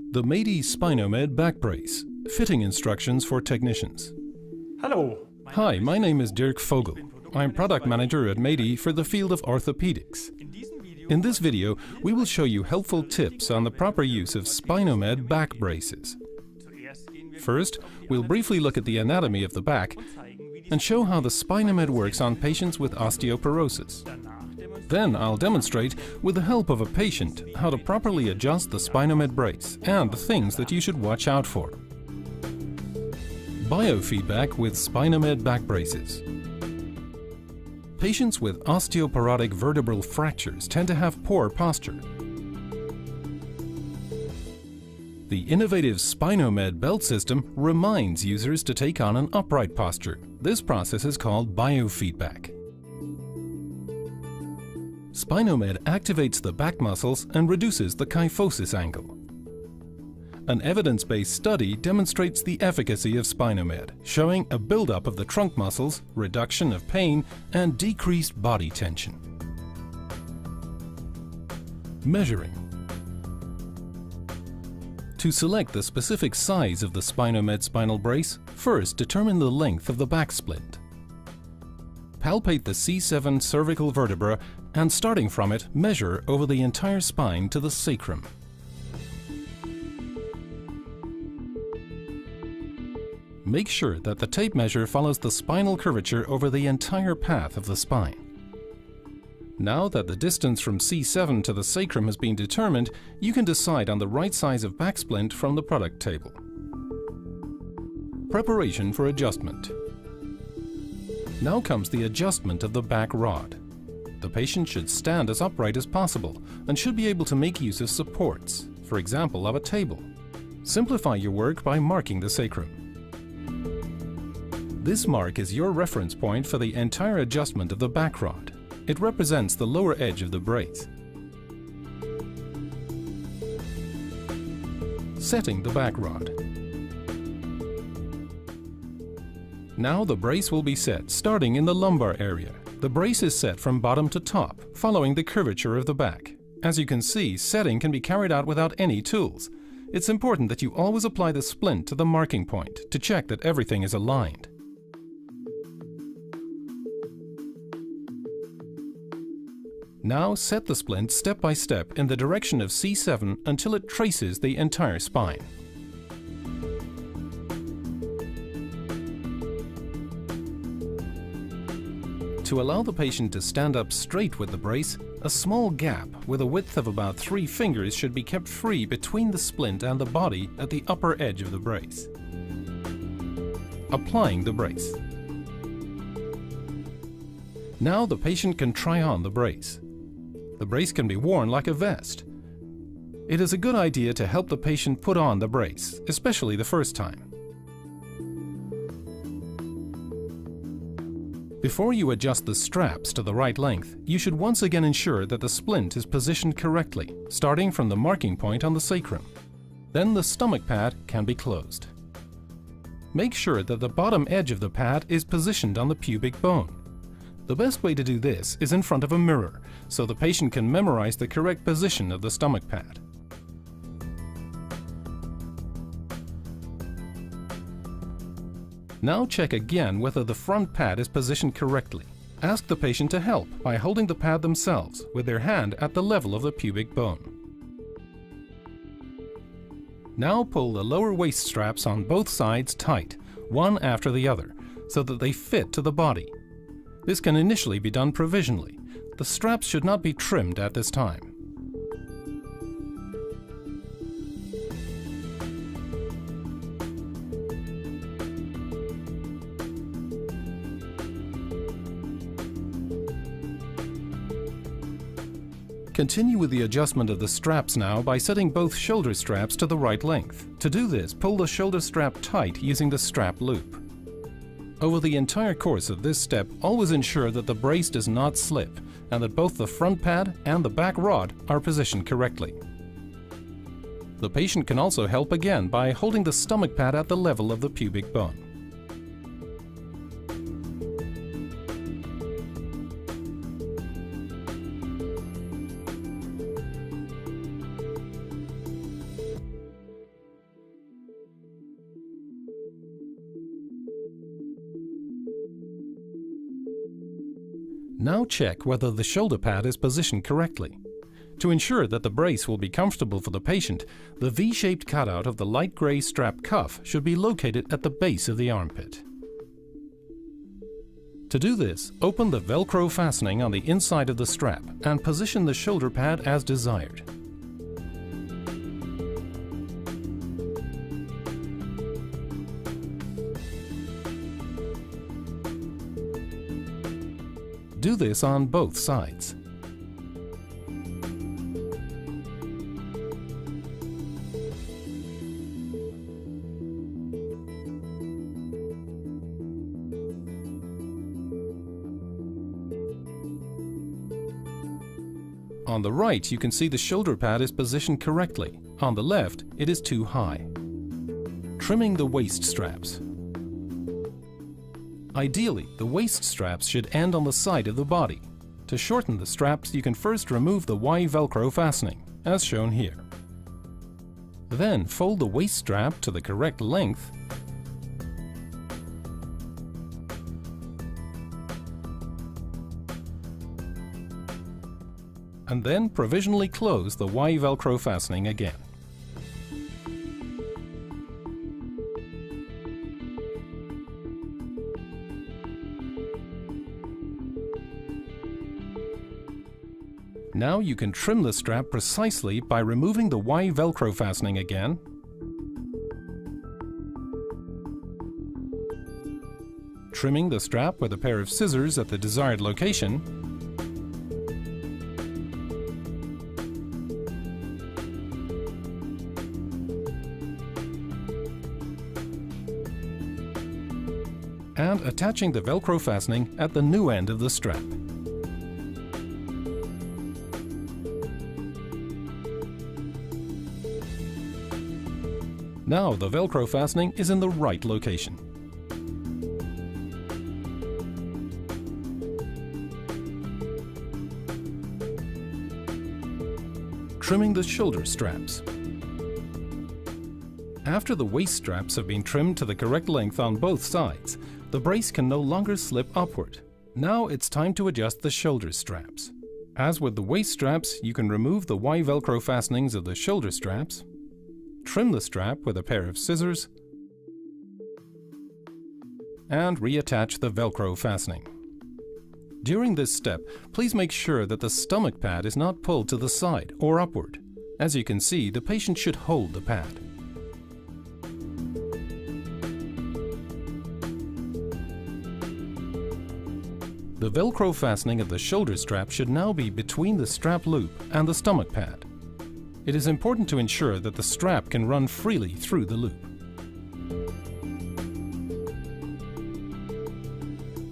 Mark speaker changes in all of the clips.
Speaker 1: The MEDI ESPINOMED back brace. Fitting instructions for technicians.
Speaker 2: Hello.
Speaker 1: Hi, my name is Dirk Vogel. I'm product manager at MEDI for the field of orthopedics. In this video, we will show you helpful tips on the proper use of ESPINOMED back braces. First, we'll briefly look at the anatomy of the back and show how the ESPINOMED works on patients with osteoporosis. Then I'll demonstrate, with the help of a patient, how to properly adjust the ESPINOMED brace and the things that you should watch out for. Biofeedback with ESPINOMED back braces. Patients with osteoporotic vertebral fractures tend to have poor posture. The innovative ESPINOMED belt system reminds users to take on an upright posture. This process is called biofeedback. ESPINOMED activates the back muscles and reduces the kyphosis angle. An evidence-based study demonstrates the efficacy of ESPINOMED, showing a buildup of the trunk muscles, reduction of pain, and decreased body tension. Measuring. To select the specific size of the ESPINOMED spinal brace, first determine the length of the back splint. Palpate the C7 cervical vertebra and, starting from it, measure over the entire spine to the sacrum. Make sure that the tape measure follows the spinal curvature over the entire path of the spine. Now that the distance from C7 to the sacrum has been determined, you can decide on the right size of back splint from the product table. Preparation for adjustment. Now comes the adjustment of the back rod. The patient should stand as upright as possible and should be able to make use of supports, for example of a table. Simplify your work by marking the sacrum. This mark is your reference point for the entire adjustment of the back rod. It represents the lower edge of the brace. Setting the back rod. Now the brace will be set starting in the lumbar area. The brace is set from bottom to top, following the curvature of the back. As you can see, setting can be carried out without any tools. It's important that you always apply the splint to the marking point to check that everything is aligned. Now set the splint step by step in the direction of C7 until it traces the entire spine. To allow the patient to stand up straight with the brace, a small gap with a width of about 3 fingers should be kept free between the splint and the body at the upper edge of the brace. Applying the brace. Now the patient can try on the brace. The brace can be worn like a vest. It is a good idea to help the patient put on the brace, especially the first time. Before you adjust the straps to the right length, you should once again ensure that the splint is positioned correctly, starting from the marking point on the sacrum. Then the stomach pad can be closed. Make sure that the bottom edge of the pad is positioned on the pubic bone. The best way to do this is in front of a mirror, so the patient can memorize the correct position of the stomach pad. Now check again whether the front pad is positioned correctly. Ask the patient to help by holding the pad themselves with their hand at the level of the pubic bone. Now pull the lower waist straps on both sides tight, one after the other, so that they fit to the body. This can initially be done provisionally. The straps should not be trimmed at this time. Continue with the adjustment of the straps now by setting both shoulder straps to the right length. To do this, pull the shoulder strap tight using the strap loop. Over the entire course of this step, always ensure that the brace does not slip and that both the front pad and the back rod are positioned correctly. The patient can also help again by holding the stomach pad at the level of the pubic bone. Now check whether the shoulder pad is positioned correctly. To ensure that the brace will be comfortable for the patient, the V-shaped cutout of the light gray strap cuff should be located at the base of the armpit. To do this, open the Velcro fastening on the inside of the strap and position the shoulder pad as desired. Do this on both sides. On the right, you can see the shoulder pad is positioned correctly. On the left, it is too high. Trimming the waist straps. Ideally, the waist straps should end on the side of the body. To shorten the straps, you can first remove the Y Velcro fastening, as shown here. Then fold the waist strap to the correct length and then provisionally close the Y Velcro fastening again. Now you can trim the strap precisely by removing the Y Velcro fastening again, trimming the strap with a pair of scissors at the desired location, and attaching the Velcro fastening at the new end of the strap. Now the Velcro fastening is in the right location. Trimming the shoulder straps. After the waist straps have been trimmed to the correct length on both sides, the brace can no longer slip upward. Now it's time to adjust the shoulder straps. As with the waist straps, you can remove the Y Velcro fastenings of the shoulder straps, trim the strap with a pair of scissors, and reattach the Velcro fastening. During this step, please make sure that the stomach pad is not pulled to the side or upward. As you can see, the patient should hold the pad. The Velcro fastening of the shoulder strap should now be between the strap loop and the stomach pad. It is important to ensure that the strap can run freely through the loop.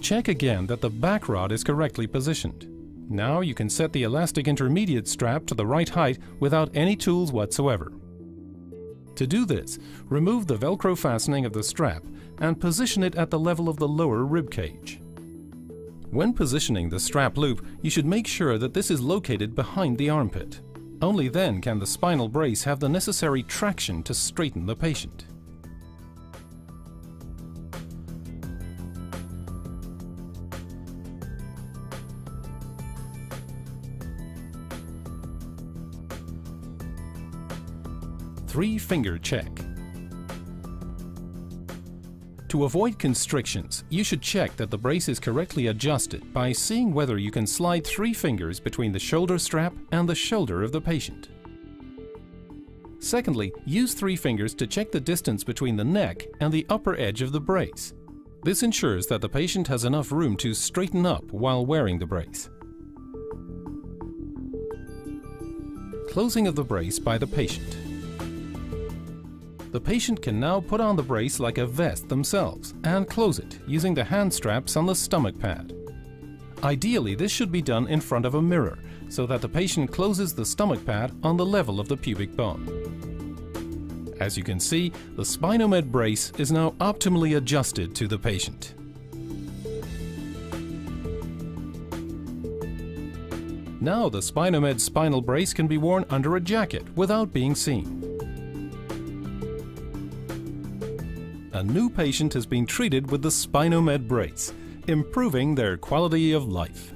Speaker 1: Check again that the back rod is correctly positioned. Now you can set the elastic intermediate strap to the right height without any tools whatsoever. To do this, remove the Velcro fastening of the strap and position it at the level of the lower rib cage. When positioning the strap loop, you should make sure that this is located behind the armpit. Only then can the spinal brace have the necessary traction to straighten the patient. Three-finger check. To avoid constrictions, you should check that the brace is correctly adjusted by seeing whether you can slide 3 fingers between the shoulder strap and the shoulder of the patient. Secondly, use 3 fingers to check the distance between the neck and the upper edge of the brace. This ensures that the patient has enough room to straighten up while wearing the brace. Closing of the brace by the patient. The patient can now put on the brace like a vest themselves and close it using the hand straps on the stomach pad. Ideally, this should be done in front of a mirror so that the patient closes the stomach pad on the level of the pubic bone. As you can see, the ESPINOMED brace is now optimally adjusted to the patient. Now the ESPINOMED spinal brace can be worn under a jacket without being seen. A new patient has been treated with the ESPINOMED brace, improving their quality of life.